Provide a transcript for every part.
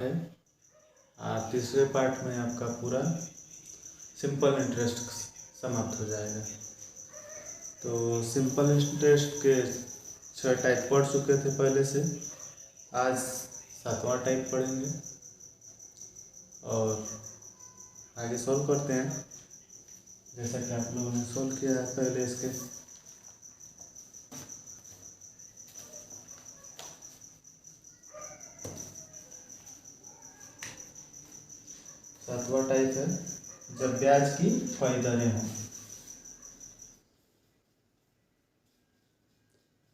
है। तीसरे पार्ट में आपका पूरा सिंपल इंटरेस्ट समाप्त हो जाएगा। तो सिंपल इंटरेस्ट के 6 टाइप पढ़ चुके थे पहले से, आज 7वां टाइप पढ़ेंगे और आगे सॉल्व करते हैं जैसा कि आप लोगों ने सॉल्व किया है पहले इसके। सातवां टाइप है जब ब्याज की कई दरें हों।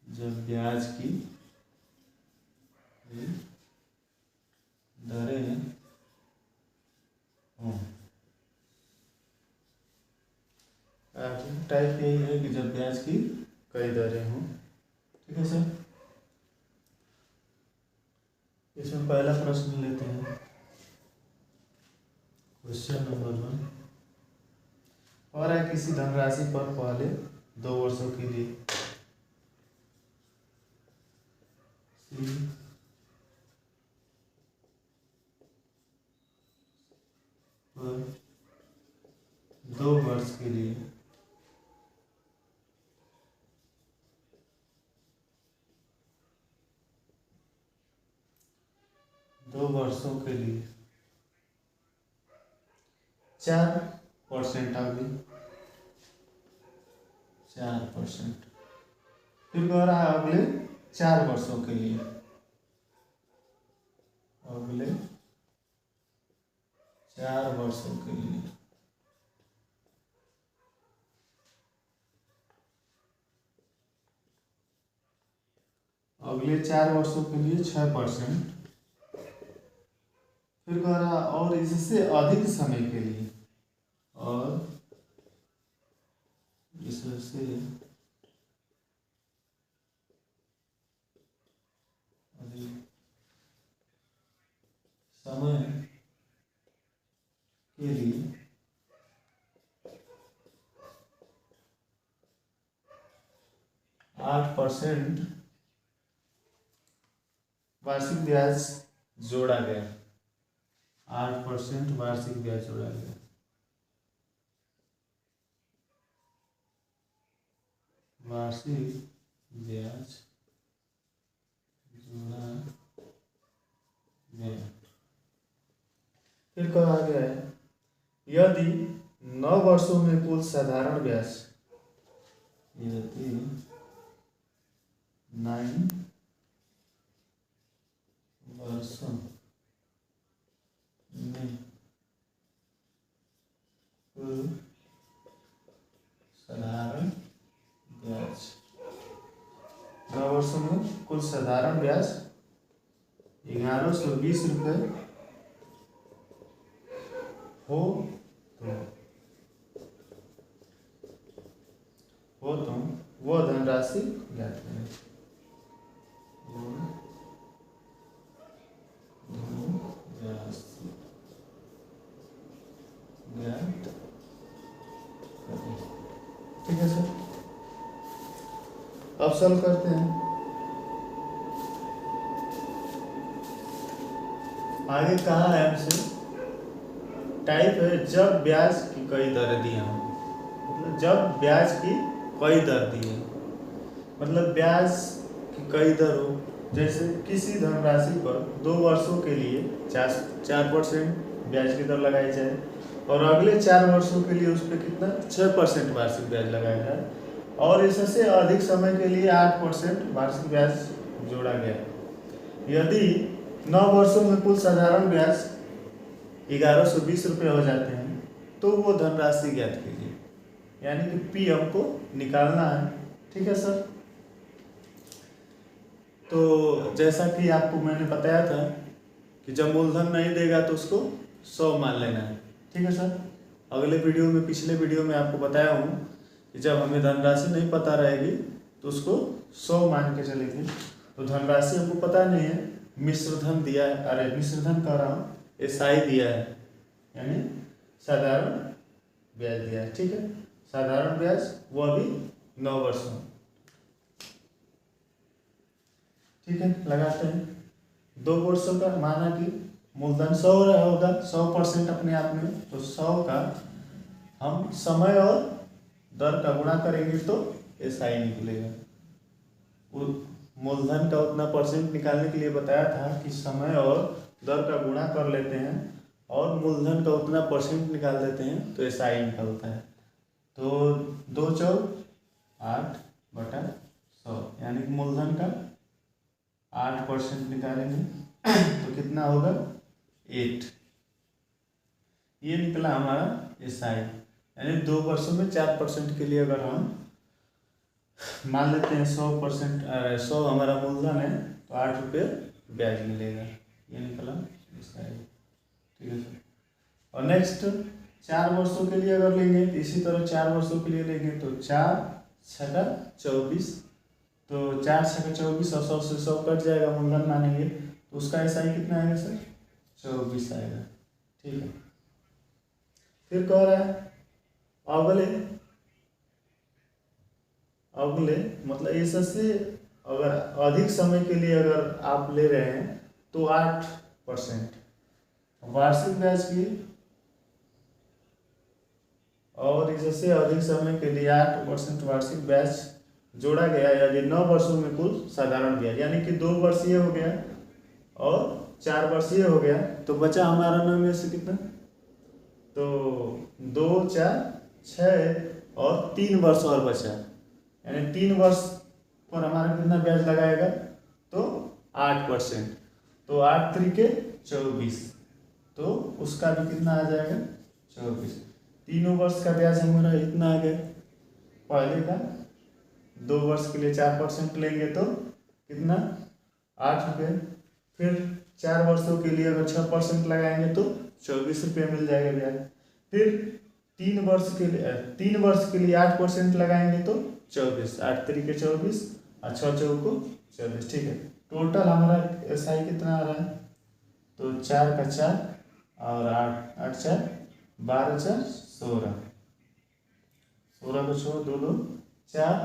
जब ब्याज की दरें हों। टाइप यही है कि जब ब्याज की कई दरें हों। ठीक है सर। इसमें पहला प्रश्न लेते हैं, क्वेश्चन नंबर 1। और है किसी धनराशि पर पहले 2 वर्षों के लिए पर 2 वर्ष के लिए 2 वर्षों के लिए 4% अवधि 4%। फिर कह रहा है अगले 4 वर्षों के लिए, अगले 4 वर्षों के लिए अगले 4 वर्षों के लिए 6%। फिर कह रहा और इससे अधिक समय के लिए, और इससे अधिक समय के लिए 8% वार्षिक ब्याज जोड़ा गया। 8% वार्षिक ब्याज जोड़ा गया। वार्षिक ब्याज जोड़ा गया। फिर कहा गया है यदि 9 वर्षों में कुल साधारण ब्याज, यदि 9 वर्षों में कुल साधारण ब्याज, 9 वर्षों में कुल साधारण ब्याज 1120 रुपये हो तो वो धनराशि ज्ञात करें। ठीक है सर। अब सॉल्व करते हैं। आगे कहा है हमसे टाइप है जब ब्याज की कई दरें दी हों। मतलब जब ब्याज की कई दर दी है, मतलब ब्याज की कई दर हो। जैसे किसी धनराशि पर 2 वर्षों के लिए 4% ब्याज की दर लगाई जाए और अगले 4 वर्षों के लिए उस पर कितना 6% वार्षिक ब्याज लगाया जाए, और इससे अधिक समय के लिए 8% वार्षिक ब्याज जोड़ा गया। यदि 9 वर्षों में कुल साधारण ब्याज 1120 रुपये हो जाते हैं तो वो धनराशि ज्ञात कीजिए, यानी कि पी हमको निकालना है। ठीक है सर। तो जैसा कि आपको मैंने बताया था कि जब मूलधन नहीं देगा तो उसको 100 मान लेना है। ठीक है सर। अगले वीडियो में, पिछले वीडियो में आपको बताया हूँ कि जब हमें धनराशि नहीं पता रहेगी तो उसको 100 मान के चले थे। तो धनराशि हमको पता नहीं है, मिश्र धन दिया है, अरे मिश्र धन कह रहा हूँ, एसआई दिया है, यानी साधारण ब्याज दिया है। ठीक है। साधारण ब्याज वो अभी 9 वर्षों। ठीक है, लगाते हैं। 2 वर्षों का माना कि मूलधन 100 रहा होगा, 100% अपने आप में, तो 100 का हम समय और दर का गुणा करेंगे तो ऐसा ही निकलेगा। मूलधन का उतना परसेंट निकालने के लिए बताया था कि समय और दर का गुणा कर लेते हैं और मूलधन का उतना परसेंट निकाल देते हैं तो ऐसा ही निकलता है। तो 2 चौक 8/100 यानी कि मूलधन का 8% निकालेंगे तो कितना होगा 8। ये निकला हमारा SI। यानी 2 वर्षों में 4% के लिए अगर हम मान लेते हैं 100%, 100 हमारा मूलधन है तो 8 रुपये ब्याज मिलेगा। ये निकला SI। ठीक है सर। और नेक्स्ट 4 वर्षों के लिए अगर लेंगे तो इसी तरह 4 वर्षों के लिए लेंगे तो 4×6=24, तो 4×6=24 और 100 से 100 कट जाएगा, मूलधन मानेंगे तो उसका SI कितना आएगा सर 24 आएगा। ठीक है। फिर कह रहा है अगले मतलब इससे अगर अधिक समय के लिए अगर आप ले रहे हैं तो 8% वार्षिक ब्याज की, और इससे अधिक समय के लिए 8% वार्षिक ब्याज जोड़ा गया, यानी 9 वर्षों में कुल साधारण ब्याज, यानी कि 2 वर्षीय हो गया और 4 वर्षीय हो गया, तो बचा हमारा 9 में से कितना, तो 2 4 6 और 3 वर्ष और बचा, यानी 3 वर्ष पर हमारा कितना ब्याज लगाएगा तो 8%, तो 8×3=24, तो उसका भी कितना आ जाएगा 24। तीनों वर्ष का ब्याज हमारा इतना आ गया। पहले का 2 वर्ष के लिए 4% लेंगे तो कितना 8 रुपये, फिर 4 वर्षों के लिए अगर 6% लगाएंगे तो 24 रुपये मिल जाएगा ब्याज। फिर 3 वर्ष के लिए 8% लगाएंगे तो 24, 8×3=24 और 6×4=24। ठीक है। टोटल हमारा SI कितना आ रहा है, तो 4 का 4 और 8 8 4 12 4 16, 16 को छोड़ 2 2 4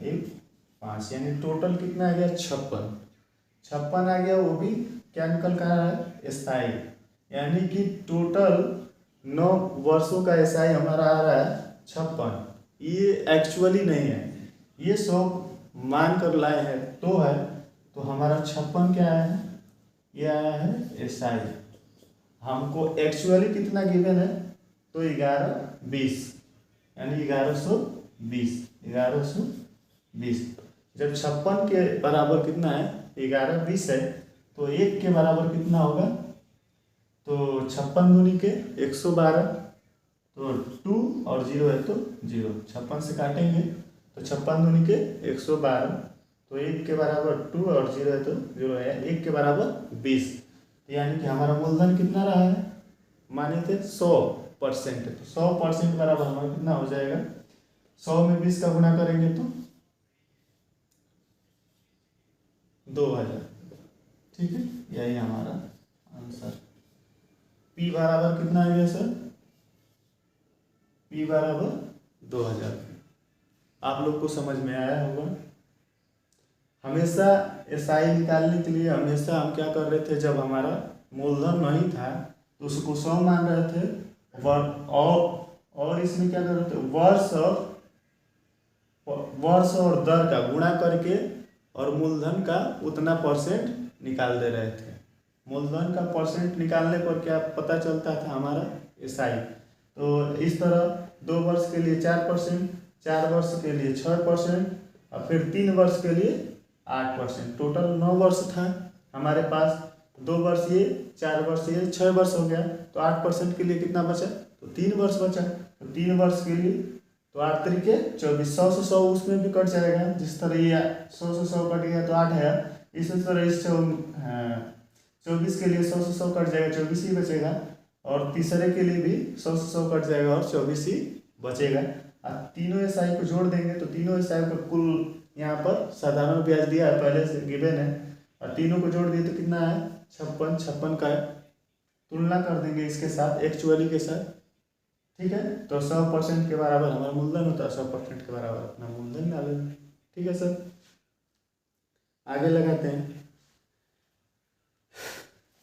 1 5, यानी टोटल कितना आ गया 56 आ गया। वो भी क्या निकल कर रहा है SI, यानी कि टोटल 9 वर्षों का SI हमारा आ रहा है 56। ये एक्चुअली नहीं है, ये 100 मान कर लाए हैं तो है, तो हमारा 56 क्या आया है, ये आया है SI। हमको एक्चुअली कितना गिवन है, तो 1120, यानी 1120। जब 56 के बराबर कितना है 1120 है, तो 1 के बराबर कितना होगा, तो 56 दूनी के 112, तो 2 और 0 है तो 0, 56 से काटेंगे तो 56 दूनी के 112, तो 1 के बराबर 2 और 0 है तो 0 है, 1 के बराबर 20, यानी कि हमारा मूलधन कितना रहा है, माने थे 100%, तो 100% बराबर हमारा कितना हो जाएगा, 100 में 20 का गुणा करेंगे तो 2000। ठीक है, यही हमारा आंसर। P बराबर कितना आ गया सर, P बराबर 2000। आप लोग को समझ में आया होगा। हमेशा SI निकालने के लिए हमेशा हम क्या कर रहे थे, जब हमारा मूलधन नहीं था तो उसको 100 मान रहे थे, और इसमें क्या कर रहे थे, वर्ष और दर का गुणा करके और मूलधन का उतना परसेंट निकाल दे रहे थे। मूलधन का परसेंट निकालने पर क्या पता चलता था हमारा SI। तो इस तरह 2 वर्ष के लिए 4%, 4 वर्ष के लिए 6% और फिर 3 वर्ष के लिए 8%, टोटल 9 वर्ष था हमारे पास। 2 वर्ष ये, 4 वर्ष ये, 6 वर्ष हो गया, तो 8% के लिए कितना बचा, तो 3 वर्ष बचा। तो 3 वर्ष के लिए तो 8×3=24, 100 से 100 उसमें भी कट जाएगा, जिस तरह ये 100 से 100 कट गया तो 8 है, इसी तरह इस 24 के लिए 100 से 100 कट जाएगा, 24 ही बचेगा, और तीसरे के लिए भी 100 से 100 कट जाएगा और 24 ही बचेगा। और तीनों SI को जोड़ देंगे तो तीनों SI का कुल यहाँ पर साधारण ब्याज दिया है, पहले से गिवन है, और तीनों को जोड़ दिए तो कितना है 56 का तुलना कर देंगे इसके साथ, एक्चुअली के साथ। ठीक है, तो 100% के बराबर हमारा मूलधन होता है, 100% के बराबर अपना मूलधन डालेंगे। ठीक है सर, आगे लगाते हैं।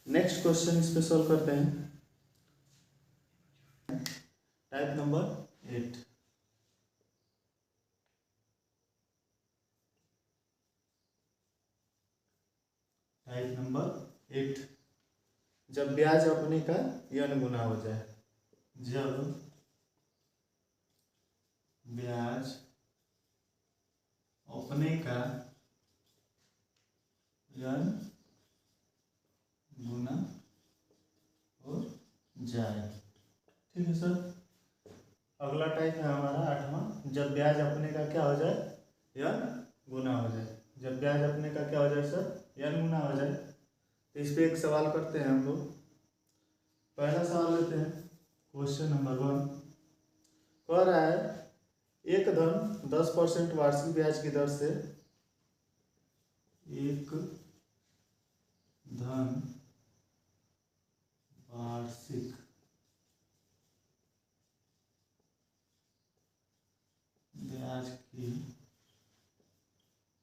नेक्स्ट क्वेश्चन इस पे सॉल्व करते हैं। Type number 8। टाइप नंबर 8, जब ब्याज अपने का n गुना हो जाए। जब ब्याज अपने का n गुना हो जाए। ठीक है सर। अगला टाइप है हमारा 8वां, जब ब्याज अपने का क्या हो जाए, n गुना हो जाए। जब ब्याज अपने का क्या हो जाए सर, n गुना हो जाए। तो इस पे एक सवाल करते हैं हम लोग। पहला सवाल लेते हैं, क्वेश्चन नंबर 1। कह रहा है एक धन 10% वार्षिक ब्याज की दर से, एक धन वार्षिक ब्याज की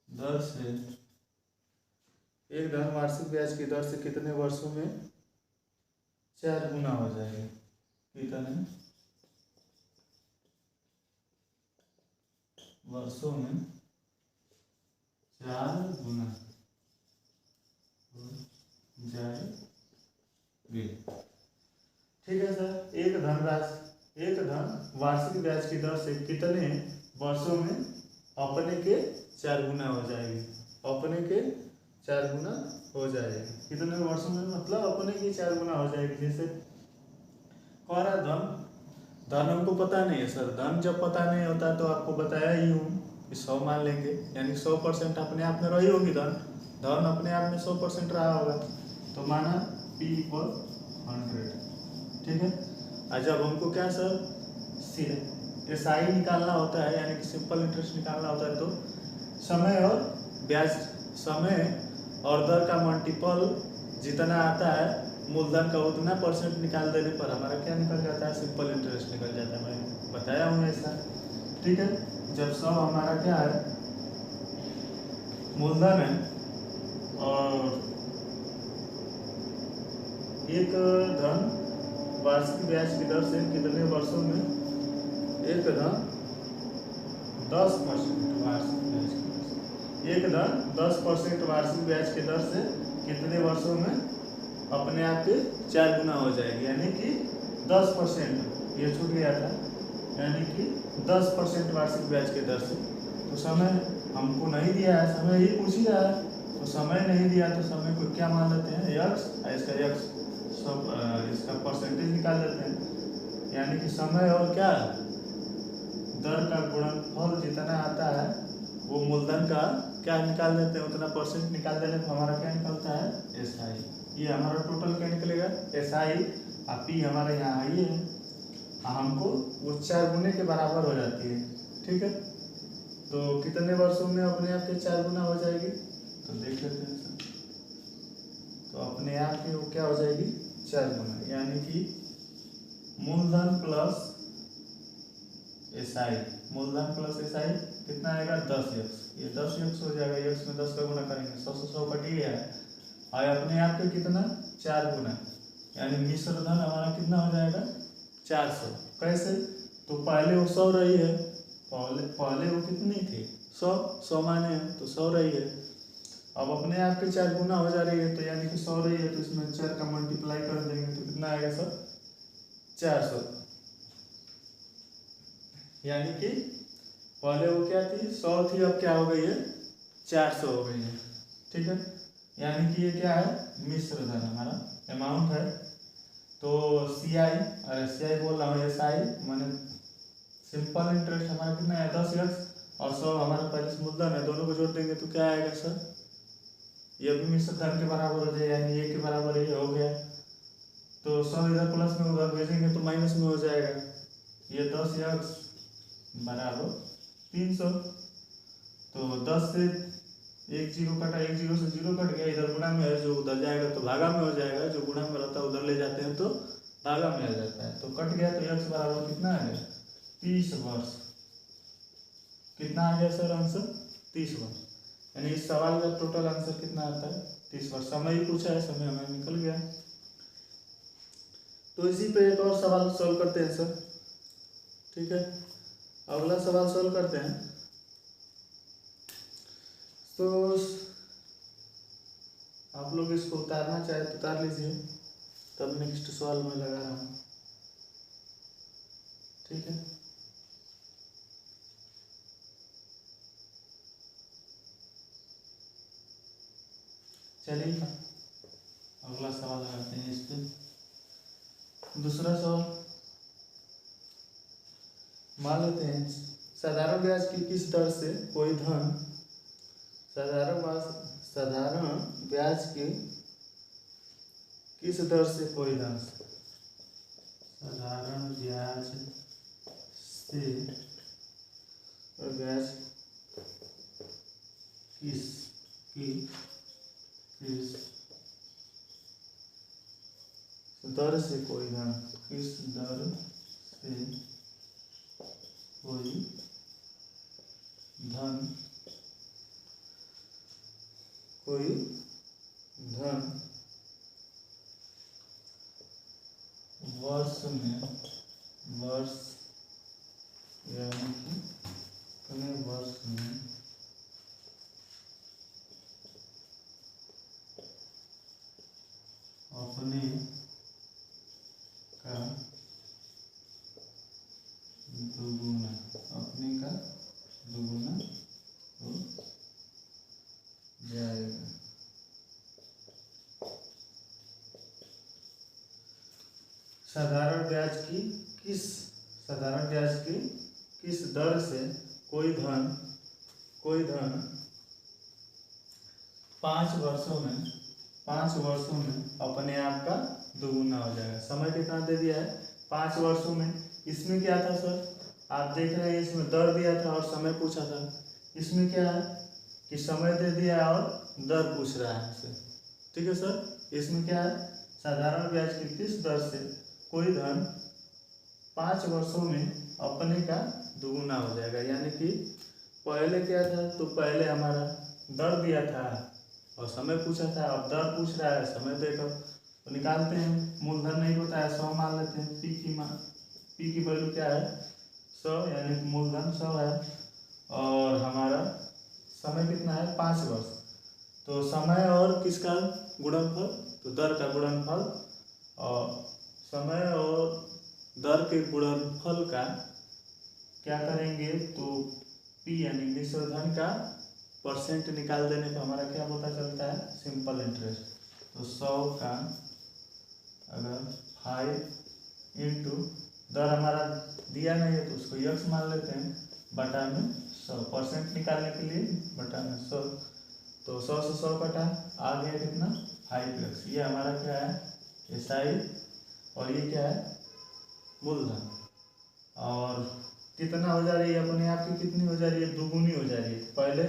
दर से, एक धन वार्षिक ब्याज की दर से कितने वर्षों में 4 गुना हो जाएगा। कितने वर्षों में 4 गुना हो जाएगी। ठीक है सर। एक धन वार्षिक ब्याज की दर से कितने वर्षों में अपने के 4 गुना हो जाएगी। अपने के 4 गुना हो जाएगी। कितने वर्षों में, मतलब अपने की 4 गुना हो जाएगी। जैसे कह रहा धन हमको पता नहीं है सर। धन जब पता नहीं होता तो आपको बताया ही हूँ कि 100 मान लेंगे, यानी 100% अपने आप में रही होगी। धन अपने आप में 100% रहा होगा, तो माना P = 100। ठीक है। और जब हमको क्या सर SI निकालना होता है, यानी कि सिंपल इंटरेस्ट निकालना होता है, तो समय और ब्याज, समय और दर का मल्टीपल जितना आता है मूलधन का, उतना % निकाल देने पर हमारा क्या निकल जाता है, सिंपल इंटरेस्ट निकल जाता है। मैं बताया हूँ ऐसा। ठीक है। जब सब हमारा क्या है, मूलधन है, और एक धन वार्षिक ब्याज की दर से कितने वर्षों में, एक धन 10% वार्षिक ब्याज की दर से, एक धन 10% वार्षिक ब्याज की दर से कितने वर्षों में अपने आप के 4 गुना हो जाएगी। यानी कि 10%, ये छूट गया था, यानी कि 10% वार्षिक ब्याज की दर से। तो समय हमको नहीं दिया है, समय ही पूछ ही रहा है, तो समय नहीं दिया तो समय को क्या मान लेते हैं, x, इसका x सब इसका परसेंटेज निकाल देते हैं। यानी कि समय और क्या दर का गुणनफल जितना आता है वो मूलधन का क्या निकाल देते हैं, उतना % निकाल देने पर हमारा क्या निकलता है, SI। ये हमारा टोटल क्या निकलेगा, SI। और P हमारा यहाँ आई है, हमको वो 4 गुने के बराबर हो जाती है। ठीक है। तो कितने वर्षों में अपने आप के 4 गुना हो जाएगी, तो देख लेते हैं सर। तो अपने आप की वो क्या हो जाएगी, 4 गुना, यानी कि मूलधन प्लस SI, मूलधन प्लस SI कितना आएगा, 10x। ये 10x हो जाएगा, x में 10 का गुना करेंगे, 100 से 100 कट ही गया है। और अपने आप के कितना, 4 गुना, यानी मिश्र धन हमारा कितना हो जाएगा, 400। कैसे, तो पहले वो 100 रही है, पहले वो कितनी थी, 100 माने हैं तो 100 रही है। अब अपने आप के 4 गुना हो जा रही है, तो यानी कि 100 रही है, तो इसमें 4 का मल्टीप्लाई कर देंगे तो कितना आएगा सर, 400। यानी कि पहले वो क्या थी, 100 थी, अब क्या हो गई है, 400 हो गई है। ठीक है। यानी कि ये क्या है, मिश्र धन हमारा अमाउंट है। तो CI, अरे CI बोल रहा हूँ, SI माने सिंपल इंटरेस्ट हमारा कितना है, 10x, और 100 हमारा पहले मूलधन है, दोनों को जोड़ देंगे तो क्या आएगा सर, ये भी मिश्र धन के बराबर हो जाएगा, यानी 1 के बराबर ये हो गया। तो 100 इधर प्लस में उधर भेजेंगे तो माइनस में हो जाएगा। ये 10x बराबर 300। तो 10 से 1 0 कटा, 1 0 से 0 कट गया, इधर गुणा में है, जो उधर जाएगा तो भागा में हो जाएगा, जो गुणा में रहता है उधर ले जाते हैं तो भागा में आ जाता है, तो कट गया। तो x बराबर कितना आ गया, 30 वर्ष। कितना आ गया सर आंसर, 30 वर्ष। यानी इस सवाल का टोटल आंसर कितना आता है, 30 वर्ष। समय ही पूछा है, समय हमें निकल गया। तो इसी पे एक और सवाल सॉल्व करते हैं सर। ठीक है, अगला सवाल सॉल्व करते हैं। तो आप लोग इसको उतारना चाहे तो उतार लीजिए, तब नेक्स्ट सवाल में लगा रहा हूँ। ठीक है, चलिए अगला सवाल लगाते हैं इस पे। दूसरा सवाल मान लेते हैं, साधारण ब्याज की किस दर से कोई धन, साधारण ब्याज की किस दर से कोई धन, साधारण ब्याज से ब्याज किस दर से कोई धन, किस दर से कोई धन वर्ष यानी कि कितने वर्ष में अपने का दुगुना हो जाएगा। साधारण ब्याज की किस दर से कोई धन 5 वर्षों में अपने आप का दुगुना हो जाएगा। समय कितना दे दिया है, 5 वर्षों में। इसमें क्या था सर, आप देख रहे हैं इसमें दर दिया था और समय पूछा था। इसमें क्या है कि समय दे दिया और दर पूछ रहा है हमसे। ठीक है सर, इसमें क्या है, साधारण ब्याज की किस दर से कोई धन 5 वर्षों में अपने का दुगुना हो जाएगा। यानी कि पहले क्या था, तो पहले हमारा दर दिया था और समय पूछा था, अब दर पूछ रहा है, समय देकर तो निकालते हैं। मूलधन नहीं होता है, 100 मान लेते हैं। पी की वैल्यू क्या है, 100, यानी कि मूलधन 100 है और हमारा समय कितना है, 5 वर्ष। तो समय और किसका गुणनफल, तो दर का गुणनफल, और समय और दर के गुणनफल का क्या करेंगे, तो पी यानी मिश्र धन का परसेंट निकाल देने पर हमारा क्या पता चलता है, सिंपल इंटरेस्ट। तो 100 का अगर 5 इंटू दर हमारा दिया नहीं है तो उसको यक्स मान लेते हैं, बटा में 100, परसेंट निकालने के लिए बटा में 100। तो 100 से 100 कटा, आ गया कितना, 5x। ये हमारा क्या है, एसआई, और ये क्या है, मूलधन। और कितना हो जा रही है, अपने आप की कितनी हो जा रही है, दुगुनी हो जा रही है। पहले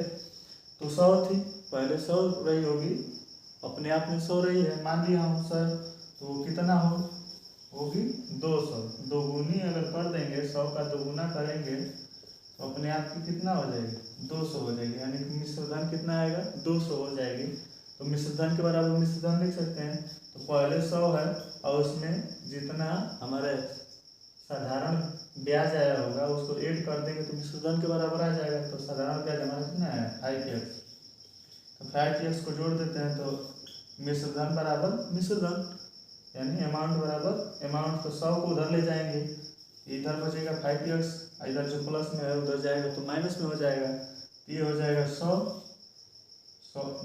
तो 100 थी, पहले 100 रही होगी, अपने आप में 100 रही है, मान लिया हम सर, तो कितना होगी 200। दोगुनी अगर कर देंगे, 100 का दोगुना करेंगे तो अपने आप की कितना हो जाएगी, 200 हो जाएगी। यानी कि मिश्रधन कितना आएगा, 200 हो जाएगी। तो मिश्रधन के बराबर मिश्रधन लिख सकते हैं। तो पहले 100 है और उसमें जितना हमारे साधारण ब्याज आया होगा उसको ऐड कर देंगे तो मिश्रधन के बराबर आ जाएगा। तो साधारण ब्याज हमारा कितना है, 5x। तो 5x को जोड़ देते हैं तो मिश्रधन बराबर मिश्रधन, यानी अमाउंट बराबर अमाउंट। तो 100 को उधर ले जाएंगे, इधर बचेगा 5x, इधर जो प्लस में है उधर जाएगा तो माइनस में हो जाएगा। ये हो जाएगा 100,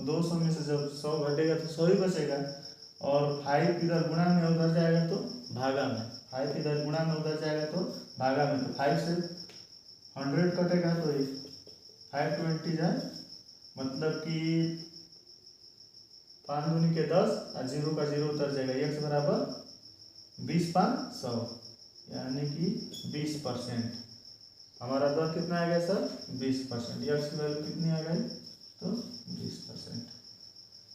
200 में से जब 100 घटेगा तो 100 ही बचेगा। और 5 इधर गुणा में उधर जाएगा तो भागा में, 5 इधर गुणा में उधर जाएगा तो भागा में। तो 5 से 100 कटेगा तो 520 जाए, मतलब कि 5 दूनी के 10 और 0 का 0 उतर जाएगा। x बराबर 20/100, यानी कि 20%। हमारा दर कितना आ गया सर, 20%। x की वैल्यू कितनी आ गई, तो 20%।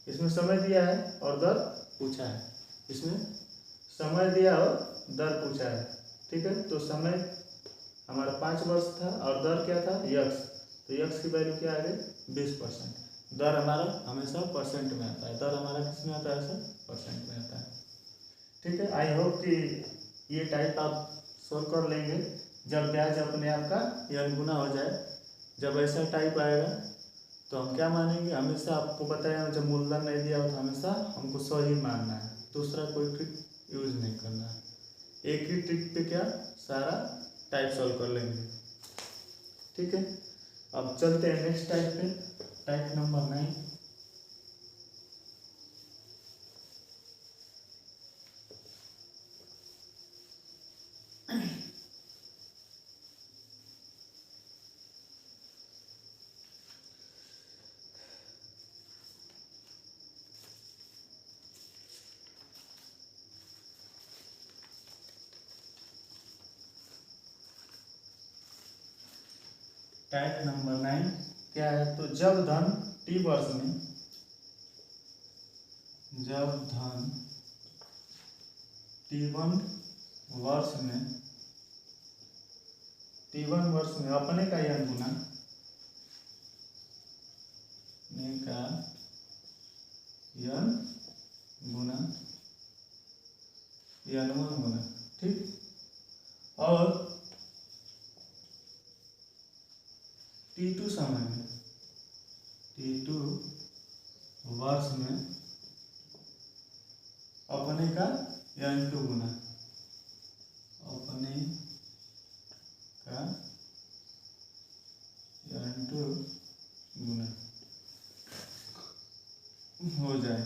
इसमें समय दिया है और दर पूछा है, इसमें समय दिया और दर पूछा है। ठीक है, तो समय हमारा 5 वर्ष था और दर क्या था, x। तो x की वैल्यू क्या आ गई, 20%। दर हमारा हमेशा परसेंट में आता है, दर हमारा किस में आता है सर, परसेंट में आता है। ठीक है, आई होप कि ये टाइप आप सोल्व कर लेंगे जब ब्याज अपने आप का n गुना हो जाए। जब ऐसा टाइप आएगा तो हम क्या मानेंगे, हमेशा आपको पता है जब मूलधन नहीं दिया हो तो हमेशा हमको 100 ही मानना है, दूसरा कोई ट्रिक यूज नहीं करना है। एक ही ट्रिक पे क्या सारा टाइप सॉल्व कर लेंगे। ठीक है, अब चलते हैं नेक्स्ट टाइप पे, टाइप नंबर 9। टाइप नंबर 9 क्या है, तो जब धन t वर्ष में, जब धन t1 वर्ष में, t1 वर्ष में अपने का n गुना, अपने का n गुना n1 गुना, ठीक, और t2 समय में, t2 वर्ष में अपने का n2 गुना, अपने का n2 गुना हो जाए।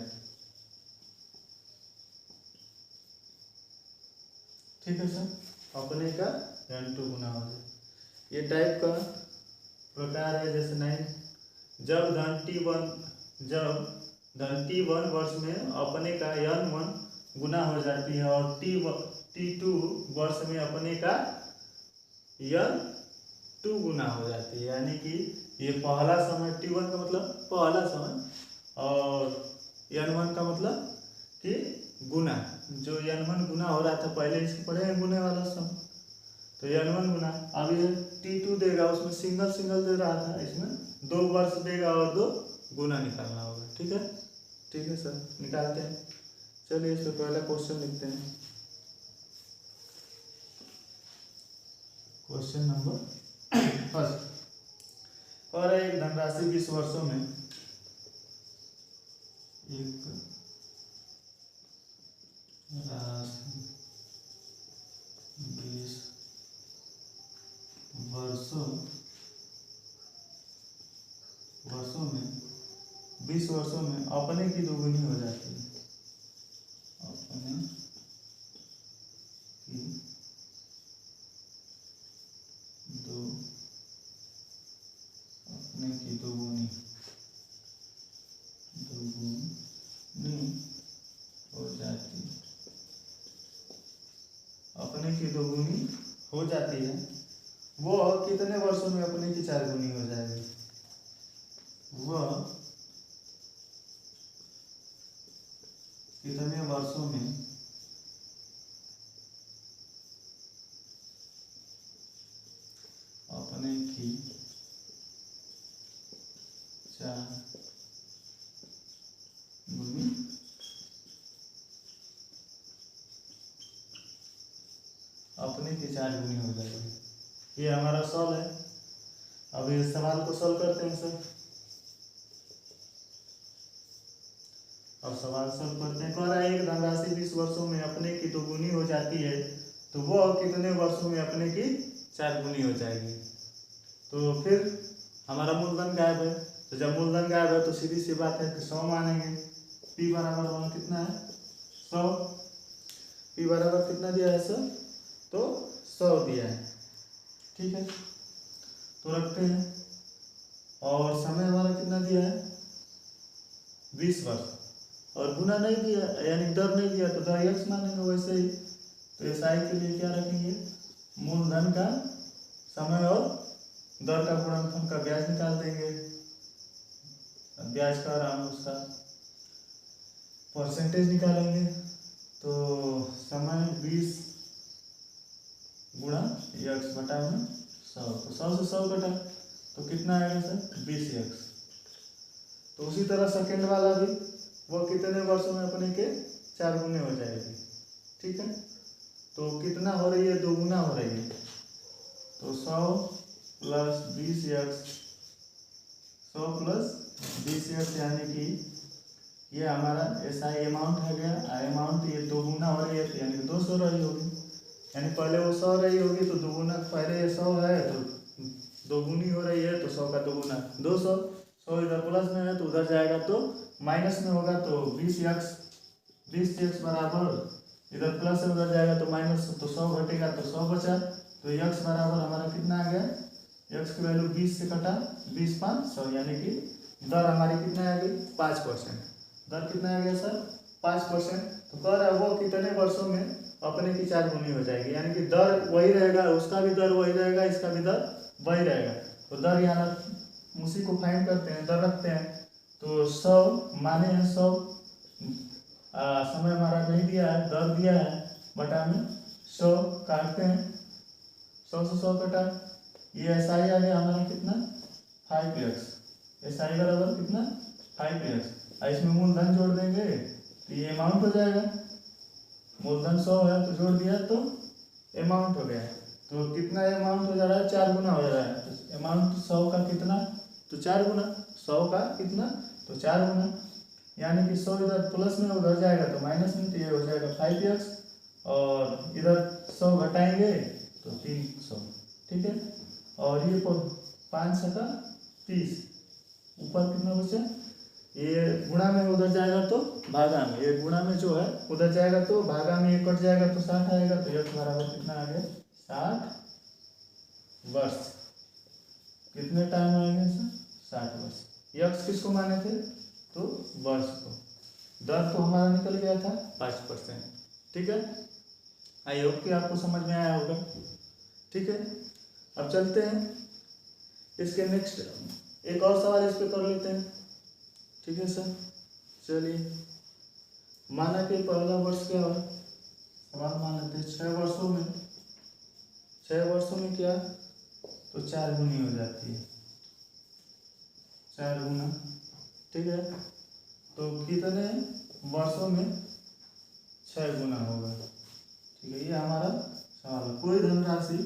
ठीक है सर, अपने का n2 गुना हो जाए। ये टाइप का प्रकार है जैसे 9, जब धन t1 वर्ष में अपने का n1 गुना हो जाती है और t2 वर्ष में अपने का n2 गुना हो जाती है, यानी कि ये पहला समय t1 का मतलब पहला समय और n1 का मतलब कि गुना, जो n1 गुना हो रहा था पहले इसके पढ़े हैं गुने वाला समय, तो n1 गुना, अब ये t2 देगा उसमें सिंगल सिंगल दे रहा था, इसमें 2 वर्ष देगा और 2 गुना निकालना होगा। ठीक है, ठीक है सर, निकालते हैं। चलिए इसका पहला क्वेश्चन लिखते हैं, क्वेश्चन नंबर फर्स्ट। और एक धनराशि 20 वर्षों में, एक राशि 20 वर्षों में 20 वर्षों में अपने की दोगुनी हो जाती है, अपने की अपने की दोगुनी हो जाती, अपने की दोगुनी हो जाती है, वो कितने वर्षों में अपने की 4 गुनी हो जाएगी, वह कितने वर्षों में अपने की 4 गुनी अपने की 4 गुनी हो जाएगी। ये हमारा सॉल्व है। अब इस सवाल को सॉल्व करते हैं सर। अब सवाल सॉल्व करते हैं। कह रहा है एक धनराशि 20 वर्षों में अपने की 2 गुनी हो जाती है, तो वो कितने वर्षों में अपने की 4 गुनी हो जाएगी। तो फिर हमारा मूलधन गायब है, तो जब मूलधन गायब है तो सीधी सी बात है कि 100 मानेंगे। P बराबर वहाँ कितना है 100, P बराबर कितना दिया है सर, तो 100 दिया है। ठीक है, तो रखते हैं। और समय हमारा कितना दिया है 20 वर्ष, और गुना नहीं दिया यानी दर नहीं दिया तो दर x मानेंगे वैसे ही। तो SI के लिए क्या रखेंगे, मूलधन का समय और दर का गुणनफल का ब्याज निकाल देंगे। ब्याज का आराम उसका परसेंटेज निकालेंगे, तो समय 20 गुणा x बटा में 100, तो 100 से 100 घटा तो कितना आएगा सर 20x। तो उसी तरह सेकेंड वाला भी वो कितने वर्षों में अपने के 4 गुने हो जाएगी। ठीक है, तो कितना हो रही है, 2 गुना हो रही है। तो 100 प्लस 20x, 100 प्लस 20x यानी कि ये हमारा ऐसा अमाउंट है गया। अमाउंट ये 2 गुना हो रही है, तो यानी कि 200 रही होगी। यानी पहले वो 100 रही होगी तो 2 गुना, पहले ये 100 है तो 2 गुनी हो रही है, तो 100 का 2 गुना 200। 100 इधर प्लस में है तो उधर जाएगा तो माइनस में होगा, तो 20x बराबर, इधर प्लस है उधर जाएगा तो माइनस, तो 100 घटेगा तो 100 बचा। तो x बराबर हमारा कितना आ गया, x की वैल्यू 20 से कटा 20 5 100, यानी कि दर हमारी कितना आ गई 5%। दर कितना आ गया सर 5%। तो कह रहा है वो कितने वर्षों में अपने की 4 गुनी हो जाएगी, यानी कि दर वही रहेगा, उसका भी दर वही रहेगा, इसका भी दर वही रहेगा। तो दर यहाँ उसी को फाइंड करते हैं, दर रखते हैं। तो 100 माने हैं 100, समय हमारा नहीं दिया है, दर दिया है, बटा में 100 काटते हैं, 100 से 100 कटा, ये ऐसा ही आ गया हमारा कितना 5x, ऐसा ही बराबर कितना 5x। इसमें मूलधन जोड़ देंगे तो ये अमाउंट हो जाएगा। मूलधन 100 है तो जोड़ दिया तो अमाउंट हो गया। तो कितना अमाउंट हो जा रहा है, 4 गुना हो जा रहा है। तो अमाउंट 100 का कितना, तो 4 गुना, 100 का कितना, तो 4 गुना, यानी कि 100 इधर प्लस में उधर जाएगा तो माइनस में, तो ये हो जाएगा 5x, और इधर 100 घटाएंगे तो 300। ठीक है, और ये 5 का 30, ऊपर कितना बचा, ये गुणा में उधर जाएगा तो भागा में, ये गुणा में जो है उधर जाएगा तो भागा में, ये कट जाएगा तो 60 आएगा। तो x बराबर कितना आ गया 60 वर्ष। कितने टाइम आएंगे सर 60 वर्ष। x किसको माने थे, तो वर्ष को। दर तो हमारा निकल गया था 5%। ठीक है, आई होप कि आपको समझ में आया होगा। ठीक है, अब चलते हैं इसके नेक्स्ट एक और सवाल इस पे कर लेते हैं। ठीक है सर, चलिए माना कि पहला वर्ष क्या है, सवाल मान लेते हैं 6 वर्षों में, 6 वर्षों में क्या, तो 4 गुनी हो जाती है, 4 गुना। ठीक है, तो कितने वर्षों में 6 गुना होगा। ठीक है, ये हमारा सवाल है। कोई धनराशि,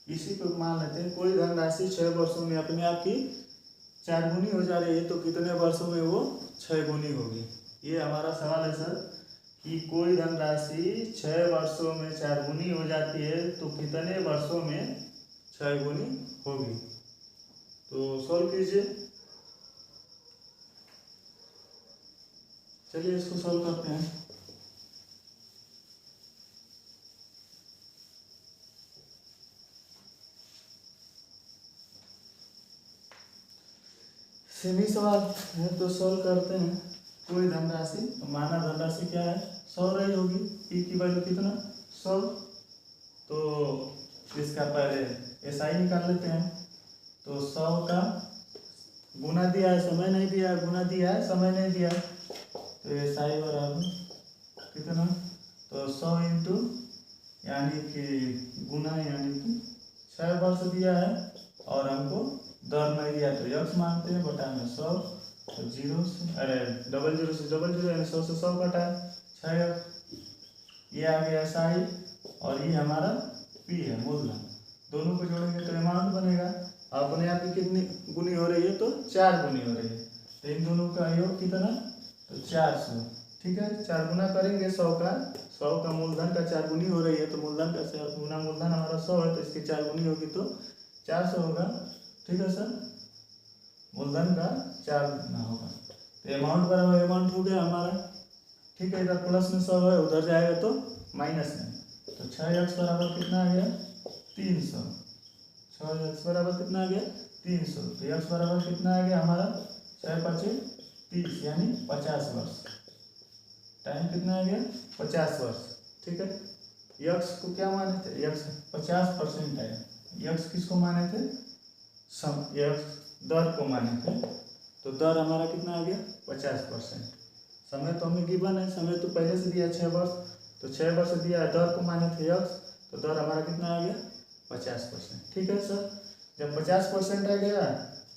इसी को मान लेते हैं, कोई धनराशि 6 वर्षों में अपने आप की 4 गुनी हो जा रही है, तो कितने वर्षों में वो 6 गुनी होगी। ये हमारा सवाल है सर, कि कोई धनराशि 6 वर्षों में 4 गुनी हो जाती है, तो कितने वर्षों में 6 गुनी होगी। तो सॉल्व कीजिए, चलिए इसको सॉल्व करते हैं। सेमी सवाल है तो सॉल्व करते हैं। कोई धनराशि, तो माना धनराशि क्या है 100 रही होगी, पी की वैल्यू कितना 100, तो इसका पहले एसआई निकाल लेते हैं। तो 100 का गुना दिया है, समय नहीं दिया है, गुना दिया है, समय नहीं दिया है, तो एसआई बराबर कितना, तो 100 इंटू यानी कि गुना, यानी कि 6 वर्ष दिया है और हमको दर नहीं दिया, तो x मानते हैं, बटा में 100, तो 0 से डबल 0 से डबल 0, यानी 100 से 100 कटा 6, ये आ गया SI, और ये हमारा P है मूलधन। दोनों को जोड़ेंगे तो अमाउंट बनेगा। अपने आप की कितनी गुनी हो रही है, तो 4 गुनी हो रही है, तो इन दोनों का योग कितना, तो 400। ठीक है, 4 गुना करेंगे 100 का मूलधन का 4 गुनी हो रही है, तो मूलधन का 4 गुना, मूलधन हमारा 100 है, तो इसकी 4 गुनी होगी तो 400 होगा। ठीक है सर, मूलधन का 4 गुना होगा, तो अमाउंट बराबर अमाउंट हो गया हमारा। ठीक है, इधर प्लस में 100 है, उधर जाएगा तो माइनस में, तो 6x बराबर कितना आ गया 300, 6x बराबर कितना आ गया 300, तो x बराबर कितना आ गया हमारा 6 5 30, यानी 50 वर्ष। टाइम कितना आ गया 50 वर्ष। ठीक है, x को क्या माने थे, x 50% टाइम, x किसको माने थे, x दर को माने थे, तो दर हमारा कितना आ गया 50%। समय तो हमें गिवन है, समय तो पहले से दिया 6 वर्ष, तो 6 वर्ष दिया है, दर को माने थे x, तो दर हमारा कितना आ गया 50%। ठीक है सर, जब 50% आ गया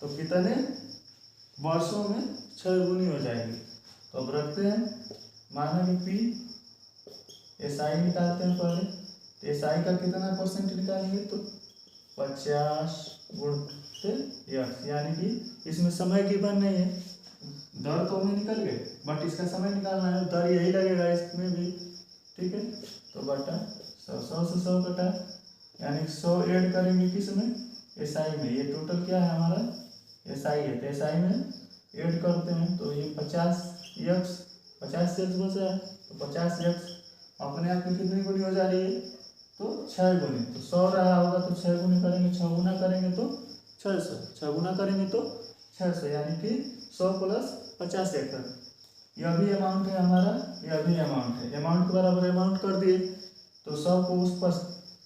तो कितने वर्षों में 6 गुनी हो जाएगी। तो अब रखते हैं, माना कि पी एस आई निकालते हैं पहले। तो एस आई का कितना परसेंट निकालेंगे, तो 50 गुणते यक्स, यानी कि इसमें समय गिवन नहीं है, दर तो हमें निकल गए बट इसका समय निकालना है, दर यही लगेगा इसमें भी, ठीक है। तो बटा 100, 100 से 100 कटा, यानी 100 ऐड करेंगे किस में, एस आई में। ये टोटल क्या है हमारा, एस आई है, तो एस आई में ऐड करते हैं। तो ये 50 यक्स, 50 यक्स बच रहा है, तो 50 यक्स अपने आप में कितनी गुनी हो जा रही है, तो 6 गुनी। तो 100 रहा होगा तो 6 गुनी करेंगे, 6 गुना करेंगे तो 600, 6 गुना करेंगे तो 600, यानी कि 100 प्लस 50 एकड़। यह भी अमाउंट है हमारा, यह भी अमाउंट है, अमाउंट के बराबर अमाउंट कर दिए। तो 100 को उस पर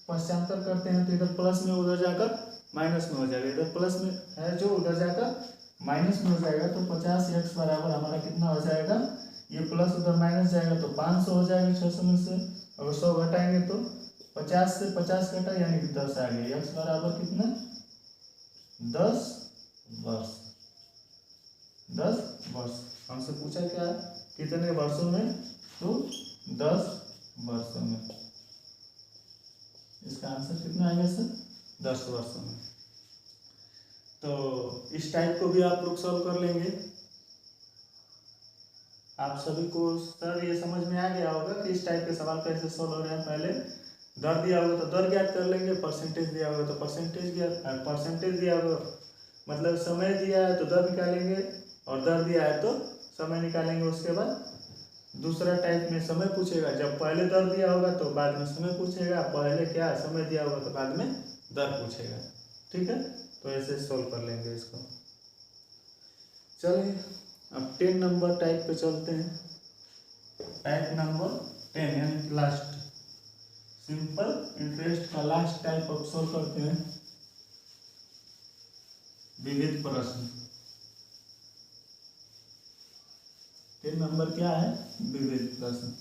पश्चांतर करते हैं, तो इधर प्लस में उधर जाकर माइनस में हो जाएगा, इधर प्लस में है जो उधर जाकर माइनस में हो जाएगा। तो 50 एक्स बराबर हमारा कितना हो जाएगा, ये प्लस उधर माइनस जाएगा तो 500 हो जाएगा 600 में से। अगर 100 घटाएंगे तो 50 से 50 घटा, यानी कि 10 आ गया। एक्स बराबर कितना, 10 वर्ष, 10 वर्ष। हमसे पूछा क्या, कितने वर्षों में, तो 10 वर्षों में। इसका आंसर कितना आएगा सर, 10 वर्षों में। तो इस टाइप को भी आप लोग सॉल्व कर लेंगे। आप सभी को सर ये समझ में आ गया होगा कि इस टाइप के सवाल कैसे सॉल्व हो रहे हैं। पहले दर दिया होगा तो दर ज्ञात कर लेंगे, परसेंटेज दिया होगा तो परसेंटेज दिया होगा, मतलब समय दिया है तो दर निकालेंगे, और दर दिया है तो समय निकालेंगे। उसके बाद दूसरा टाइप में समय पूछेगा, जब पहले दर दिया होगा तो बाद में समय पूछेगा, पहले क्या समय दिया होगा तो बाद में दर पूछेगा, ठीक है। तो ऐसे सॉल्व कर लेंगे इसको। चलिए अब 10 नंबर टाइप पे चलते हैं। टाइप नंबर 10 यानी लास्ट, सिंपल इंटरेस्ट का लास्ट टाइप अब सॉल्व करते हैं, विविध प्रश्न। 10 नंबर क्या है, विविध प्रश्न।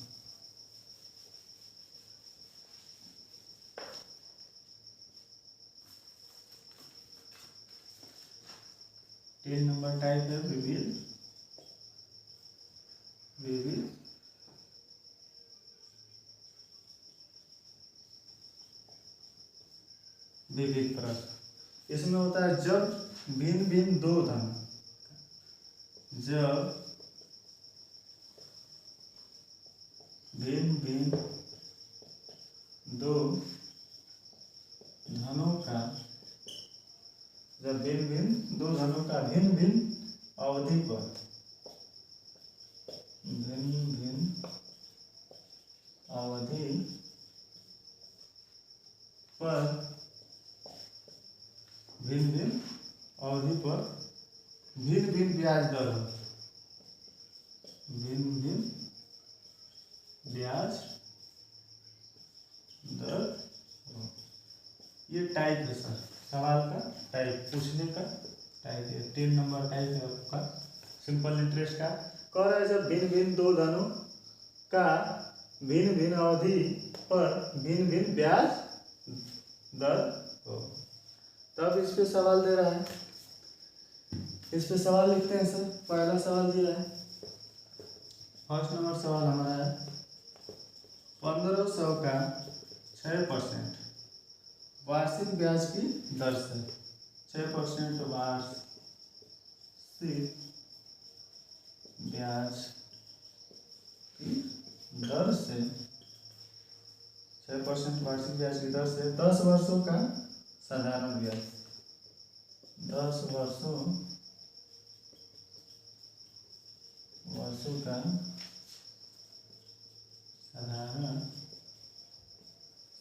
टेन नंबर टाइप है विविध, विविध विविध प्रश्न। इसमें होता है जब भिन्न भिन्न दो धन, जब भिन्न भिन्न दो धनों का, जब भिन्न भिन्न दो धनों का भिन्न भिन्न अवधि पर, भिन्न भिन्न अवधि पर, भिन्न भिन्न अवधि पर भिन्न भिन्न ब्याज दर हो, भिन्न भिन्न ब्याज दर हो। ये टाइप है सर, सवाल का टाइप, पूछने का टाइप है। 10 नंबर टाइप है आपका सिंपल इंटरेस्ट का। कह रहा है जब भिन्न भिन्न दो धनों का भिन्न भिन्न अवधि पर भिन्न भिन्न ब्याज दर हो, तब इस पे सवाल दे रहा है। इस पे सवाल लिखते हैं सर। पहला सवाल दिया है, फर्स्ट नंबर सवाल हमारा है 1500 का 6% वार्षिक ब्याज की दर से, 6% वार्षिक ब्याज की दर से, 6% वार्षिक ब्याज की दर से 10 वर्षों का साधारण ब्याज, 10 वर्षों का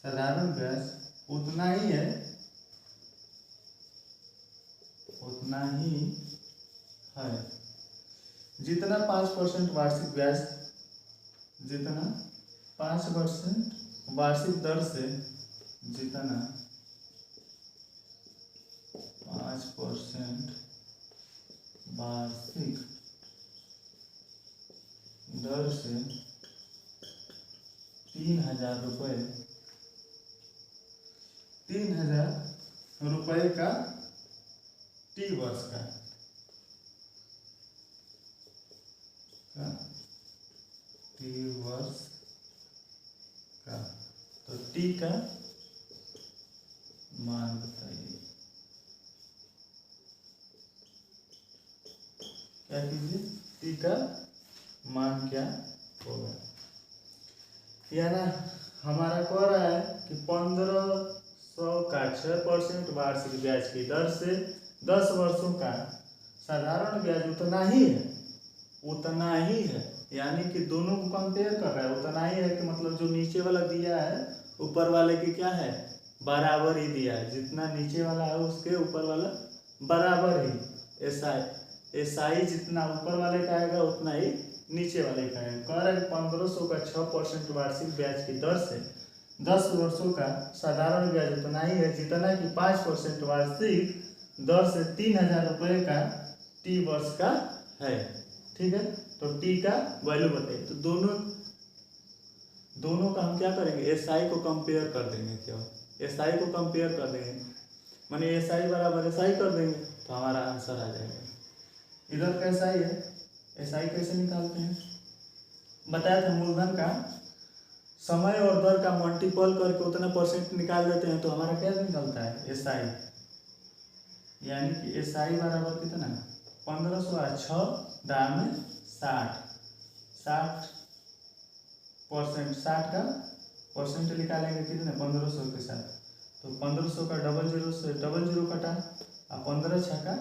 साधारण ब्याज उतना ही है, उतना ही है जितना 5% वार्षिक ब्याज, जितना 5% वार्षिक दर से, जितना 5% वार्षिक दर से 3000 रुपये, 3000 रुपये का टी वर्ष का, का टी वर्ष का। तो टी का मान बताइए, क्या कीजिए, टी का मान क्या होगा। या ना हमारा कह रहा है कि 1500 का 6% वार्षिक ब्याज की दर से 10 वर्षों का साधारण ब्याज उतना ही है, उतना ही है, यानी कि दोनों को कंपेयर कर रहा है। उतना ही है कि मतलब जो नीचे वाला दिया है ऊपर वाले की क्या है, बराबर ही दिया है। जितना नीचे वाला है उसके ऊपर वाला बराबर ही। एसआई जितना ऊपर वाले का आएगा उतना ही नीचे वाले का आएगा। कह रहा है 1500 का 6% वार्षिक ब्याज की दर से 10 वर्षों का साधारण ब्याज उतना ही है जितना कि 5% वार्षिक दर से 3000 रुपये का टी वर्ष का है। ठीक है, तो टी का वैल्यू बताइए। तो दोनों का हम क्या करेंगे, एसआई को कंपेयर कर देंगे। क्या एसआई को कंपेयर कर देंगे, माने एसआई बराबर एसआई कर देंगे तो हमारा आंसर आ जाएगा। इधर का एसआई है, एसआई कैसे निकालते हैं बताया था। मूलधन का समय और दर का मल्टीपल करके उतना परसेंट निकाल देते हैं तो हमारा क्या निकलता है, एसआई। यानी कि एसआई बराबर कितना, 1500 6 दाम में 60% 60 का परसेंट निकालेंगे कितने, 1500 के साथ। तो 1500 का 00 से 00 कटा और 15 छक्का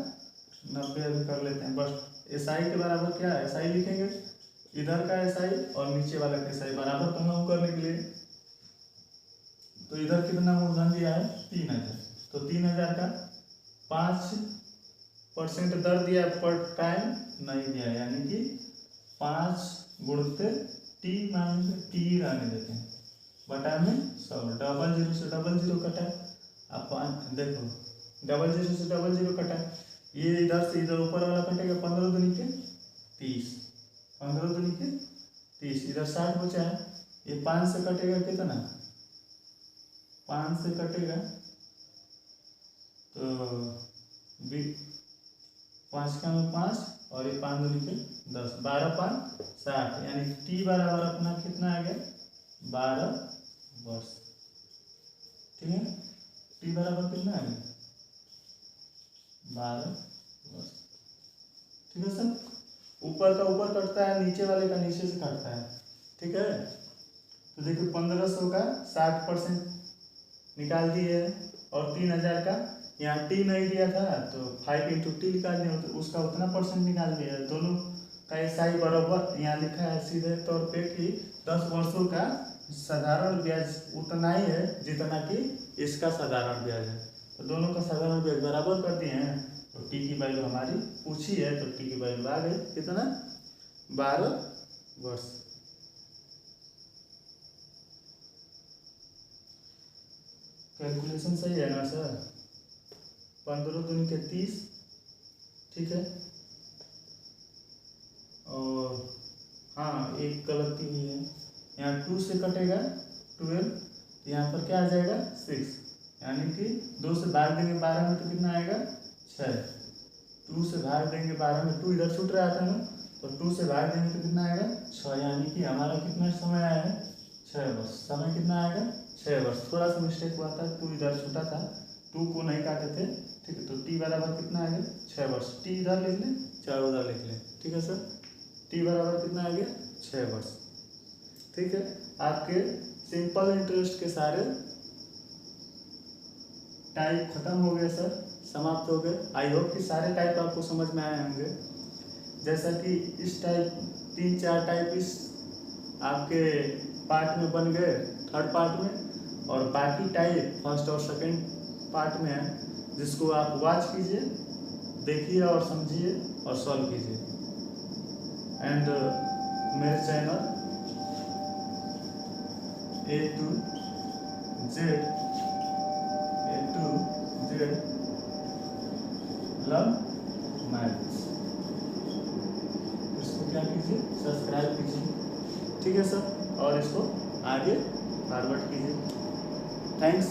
90 अभी कर लेते हैं। बस एसआई के बराबर क्या है, एसआई लिखेंगे, इधर का एसआई और नीचे वाला का एसआई बराबर कंफर्म करने के लिए। तो इधर कितना मूलधन दिया है, 3000। तो 3000 का 5% दर दिया पर टाइम नहीं दिया, यानी कि 5 गुणते टी मान टी रहने देते हैं, बटा में 100। 00 से 00 कटा, अब देखो 00 से 00 कटा, ये इधर से इधर ऊपर वाला कटेगा, 15 दूनी के 30, 15 दूनी के 30, इधर 60 बचा है। ये 5 से कटेगा कितना, 5 से कटेगा तो 5 का में 5 और ये 5 दूनी के 10, 12 5 60, यानी टी बराबर अपना कितना आ गया, 12 वर्ष। ठीक है, टी बराबर कितना आ गया, 12 वर्ष। ठीक है सर, ऊपर का ऊपर कटता है, नीचे वाले का नीचे से कटता है। ठीक है, तो देखिए 1500 का 60% निकाल दिए और 3000 का यहाँ टी नहीं दिया था तो 5 इंटू टी निकाल दिया, तो उसका उतना परसेंट निकाल दिया। दोनों का एसआई बराबर यहाँ लिखा है सीधे तौर पे कि 10 वर्षों का साधारण ब्याज उतना ही है जितना कि इसका साधारण ब्याज है। तो दोनों का साधारण ब्याज बराबर कर दिए हैं, तो टी की वैल्यू हमारी पूछी है, तो टी की वैल्यू आ गई कितना, 12 वर्ष। कैलकुलेशन सही है ना सर, 15 दूनी के 30। ठीक है, और हाँ एक गलती हुई है, यहाँ 2 से कटेगा 12, तो यहाँ पर क्या आ जाएगा 6, यानी कि 2 से भाग देंगे 12 में तो कितना आएगा 6, 2 से भाग देंगे 12 में, 2 इधर छूट रहा था ना, तो 2 से भाग देंगे तो कितना आएगा 6, यानी कि हमारा कितना समय आया है 6 वर्ष। समय कितना आएगा 6 वर्ष। थोड़ा सा मिस्टेक हुआ था, 2 इधर छूटा था, 2 को नहीं काटे थे। ठीक है, तो टी बराबर कितना आ गया 6 वर्ष। टी इधर लिख लें, 4 उधर लिख लें। ठीक है सर, टी बराबर कितना आ गया 6 वर्ष। ठीक है, आपके सिंपल इंटरेस्ट के सारे टाइप खत्म हो गए सर, समाप्त हो गए। आई होप कि सारे टाइप आपको समझ में आए होंगे। जैसा कि इस टाइप 3-4 टाइप इस आपके पार्ट में बन गए, थर्ड पार्ट में, और बाकी टाइप फर्स्ट और सेकंड पार्ट में है, जिसको आप वॉच कीजिए, देखिए और समझिए और सॉल्व कीजिए। एंड मेरे channel A to Z learn maths, इसको क्या कीजिए, सब्सक्राइब कीजिए। ठीक है सर, और इसको आगे फॉरवर्ड कीजिए। थैंक्स।